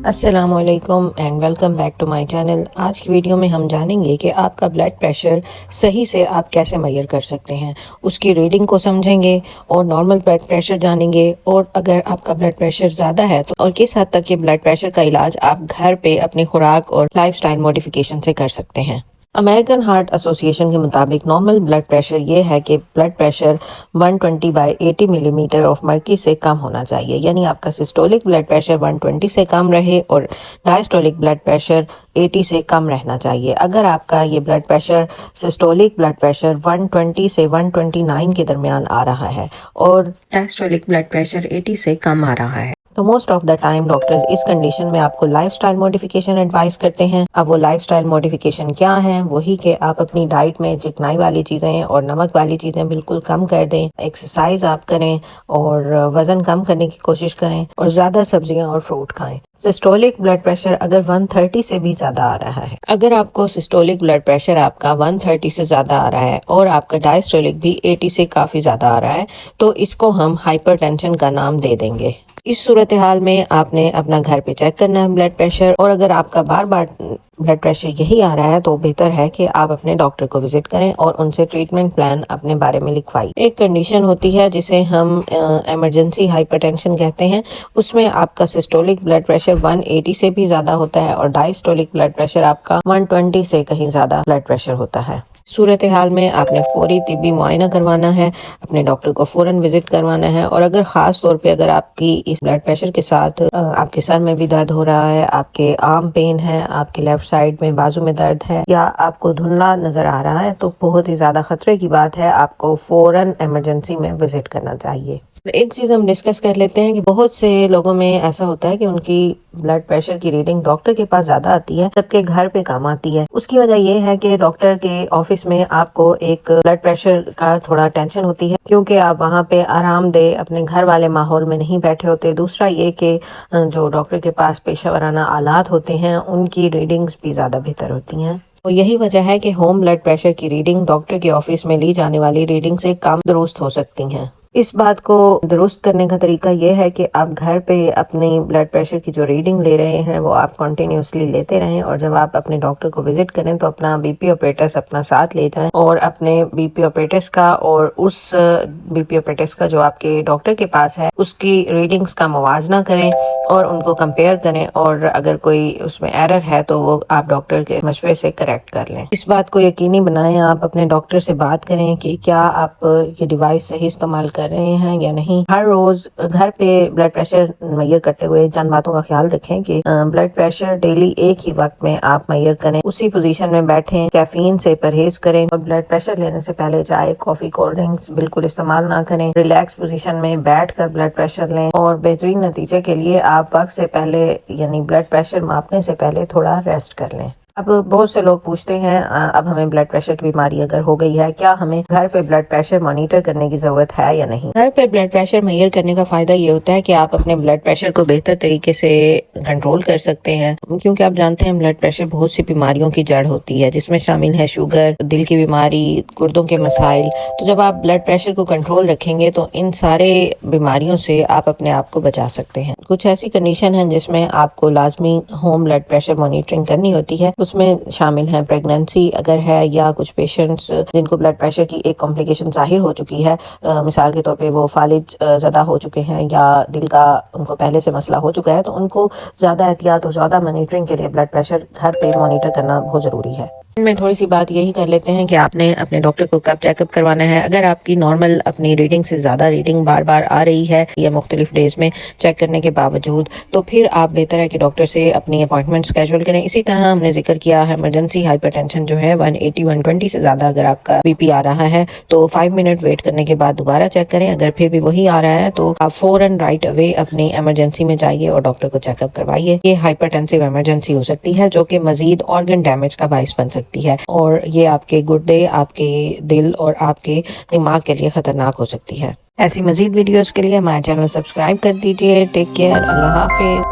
السلام علیکم and welcome back to my channel. آج کی ویڈیو میں ہم جانیں گے کہ آپ کا بلڈ پریشر صحیح سے آپ کیسے میئر کر سکتے ہیں، اس کی ریڈنگ کو سمجھیں گے اور نارمل بلڈ پریشر جانیں گے، اور اگر آپ کا بلڈ پریشر زیادہ ہے تو اور کس حد تک یہ بلڈ پریشر کا علاج آپ گھر پہ اپنی خوراک اور لائف سٹائل موڈیفیکیشن سے کر سکتے ہیں۔ امریکن ہارٹ ایسوسی ایشن کے مطابق نارمل بلڈ پریشر یہ ہے کہ بلڈ پریشر 120/80 ملی میٹر آف مرکری سے کم ہونا چاہیے، یعنی آپ کا سسٹولک بلڈ پریشر 120 سے کم رہے اور ڈائسٹولک بلڈ پریشر 80 سے کم رہنا چاہیے۔ اگر آپ کا یہ blood pressure systolic blood pressure 120 سے 129 کے درمیان آ رہا ہے اور ڈائسٹولک بلڈ پریشر 80 سے کم آ رہا ہے تو most of the time doctors اس کنڈیشن میں آپ کو لائف سٹائل موڈیفیکیشن ایڈوائز کرتے ہیں۔ اب وہ لائف سٹائل موڈیفیکیشن کیا ہیں؟ وہی کہ آپ اپنی ڈائٹ میں چکنائی والی چیزیں اور نمک والی چیزیں بالکل کم کر دیں، ایکسرسائز آپ کریں اور وزن کم کرنے کی کوشش کریں اور زیادہ سبزیاں اور فروٹ کھائیں۔ سسٹولک بلڈ پریشر اگر 130 سے بھی زیادہ آ رہا ہے، اگر آپ کو سسٹولک بلڈ پریشر آپ کا 130 سے زیادہ آ رہا ہے اور آپ کا ڈائسٹولک بھی 80 سے کافی زیادہ آ رہا ہے تو اس کو ہم ہائپر ٹینشن کا نام دے دیں گے۔ اس صورتحال میں آپ نے اپنا گھر پہ چیک کرنا ہے بلڈ پریشر، اور اگر آپ کا بار بار بلڈ پریشر یہی آ رہا ہے تو بہتر ہے کہ آپ اپنے ڈاکٹر کو وزٹ کریں اور ان سے ٹریٹمنٹ پلان اپنے بارے میں لکھوائیں۔ ایک کنڈیشن ہوتی ہے جسے ہم ایمرجنسی ہائپر ٹینشن کہتے ہیں، اس میں آپ کا سسٹولک بلڈ پریشر 180 سے بھی زیادہ ہوتا ہے اور ڈائسٹولک بلڈ پریشر آپ کا 120 سے کہیں زیادہ بلڈ پریشر ہوتا ہے۔ صورتحال میں آپ نے فوری طبی معائنہ کروانا ہے، اپنے ڈاکٹر کو فوراً وزٹ کروانا ہے، اور اگر خاص طور پہ اگر آپ کی اس بلڈ پریشر کے ساتھ آپ کے سر میں بھی درد ہو رہا ہے، آپ کے آرم پین ہے، آپ کے لیفٹ سائڈ میں بازو میں درد ہے، یا آپ کو دھندلا نظر آ رہا ہے تو بہت ہی زیادہ خطرے کی بات ہے، آپ کو فوراً ایمرجنسی میں وزٹ کرنا چاہیے۔ ایک چیز ہم ڈسکس کر لیتے ہیں کہ بہت سے لوگوں میں ایسا ہوتا ہے کہ ان کی بلڈ پریشر کی ریڈنگ ڈاکٹر کے پاس زیادہ آتی ہے جبکہ گھر پہ کم آتی ہے۔ اس کی وجہ یہ ہے کہ ڈاکٹر کے آفس میں آپ کو ایک بلڈ پریشر کا تھوڑا ٹینشن ہوتی ہے کیونکہ آپ وہاں پہ آرام دہ اپنے گھر والے ماحول میں نہیں بیٹھے ہوتے۔ دوسرا یہ کہ جو ڈاکٹر کے پاس پیشہ ورانہ آلات ہوتے ہیں ان کی ریڈنگز بھی زیادہ بہتر ہوتی ہیں۔ تو یہی وجہ ہے کہ ہوم بلڈ پریشر کی ریڈنگ ڈاکٹر کے آفس میں لی جانے والی ریڈنگ سے کم درست ہو سکتی ہیں۔ اس بات کو درست کرنے کا طریقہ یہ ہے کہ آپ گھر پہ اپنی بلڈ پریشر کی جو ریڈنگ لے رہے ہیں وہ آپ کنٹینیوسلی لیتے رہیں، اور جب آپ اپنے ڈاکٹر کو وزٹ کریں تو اپنا بی پی آپریٹس اپنا ساتھ لے جائیں اور اپنے بی پی آپریٹس کا اور اس بی پی آپریٹس کا جو آپ کے ڈاکٹر کے پاس ہے اس کی ریڈنگز کا موازنہ کریں اور ان کو کمپیئر کریں، اور اگر کوئی اس میں ایرر ہے تو وہ آپ ڈاکٹر کے مشورے سے کریکٹ کر لیں۔ اس بات کو یقینی بنائیں، آپ اپنے ڈاکٹر سے بات کریں کہ کیا آپ یہ ڈیوائس صحیح استعمال کر رہے ہیں یا نہیں۔ ہر روز گھر پہ بلڈ پریشر میئر کرتے ہوئے چند باتوں کا خیال رکھیں کہ بلڈ پریشر ڈیلی ایک ہی وقت میں آپ میئر کریں، اسی پوزیشن میں بیٹھیں، کیفین سے پرہیز کریں اور بلڈ پریشر لینے سے پہلے چائے، کافی، کولڈ ڈرنکس بالکل استعمال نہ کریں۔ ریلیکس پوزیشن میں بیٹھ کر بلڈ پریشر لیں، اور بہترین نتیجے کے لیے آپ وقت سے پہلے یعنی بلڈ پریشر ماپنے سے پہلے تھوڑا ریسٹ کر لیں۔ اب بہت سے لوگ پوچھتے ہیں اب ہمیں بلڈ پریشر کی بیماری اگر ہو گئی ہے کیا ہمیں گھر پہ بلڈ پریشر مانیٹر کرنے کی ضرورت ہے یا نہیں۔ گھر پہ بلڈ پریشر میئر کرنے کا فائدہ یہ ہوتا ہے کہ آپ اپنے بلڈ پریشر کو بہتر طریقے سے کنٹرول کر سکتے ہیں، کیونکہ آپ جانتے ہیں بلڈ پریشر بہت سی بیماریوں کی جڑ ہوتی ہے جس میں شامل ہے شوگر، دل کی بیماری، گردوں کے مسائل۔ تو جب آپ بلڈ پریشر کو کنٹرول رکھیں گے تو ان سارے بیماریوں سے آپ اپنے آپ کو بچا سکتے ہیں۔ کچھ ایسی کنڈیشن ہیں جس میں آپ کو لازمی ہوم بلڈ پریشر مانیٹرنگ کرنی ہوتی ہے، اس میں شامل ہے پریگننسی اگر ہے، یا کچھ پیشنٹس جن کو بلڈ پریشر کی ایک کمپلیکیشن ظاہر ہو چکی ہے، مثال کے طور پہ وہ فالج زدہ ہو چکے ہیں یا دل کا ان کو پہلے سے مسئلہ ہو چکا ہے، تو ان کو زیادہ احتیاط اور زیادہ مانیٹرنگ کے لیے بلڈ پریشر گھر پہ مانیٹر کرنا بہت ضروری ہے۔ میں تھوڑی سی بات یہی کر لیتے ہیں کہ آپ نے اپنے ڈاکٹر کو کب چیک اپ کروانا ہے۔ اگر آپ کی نارمل اپنی ریڈنگ سے زیادہ ریڈنگ بار بار آ رہی ہے یا مختلف ڈیز میں چیک کرنے کے باوجود، تو پھر آپ بہتر ہے کہ ڈاکٹر سے اپنی اپائنٹمنٹ اسکیجول کریں۔ اسی طرح ہم نے ذکر کیا ہے ایمرجنسی ہائپر ٹینشن جو ہے 180/120 سے زیادہ اگر آپ کا بی پی آ رہا ہے تو 5 منٹ ویٹ کرنے کے بعد دوبارہ چیک کریں۔ اگر پھر بھی وہی آ رہا ہے تو آپ فوراً رائٹ اوے اپنی ایمرجنسی میں جائیے اور ڈاکٹر کو چیک اپ کروائیے۔ یہ ہائپر ٹینسو ایمرجنسی ہو سکتی ہے جو کہ مزید آرگن ڈیمیج کا باعث بن سکتی ہے، اور یہ آپ کے گردے، آپ کے دل اور آپ کے دماغ کے لیے خطرناک ہو سکتی ہے۔ ایسی مزید ویڈیوز کے لیے ہمارے چینل سبسکرائب کر دیجیے۔ ٹیک کیئر، اللہ حافظ۔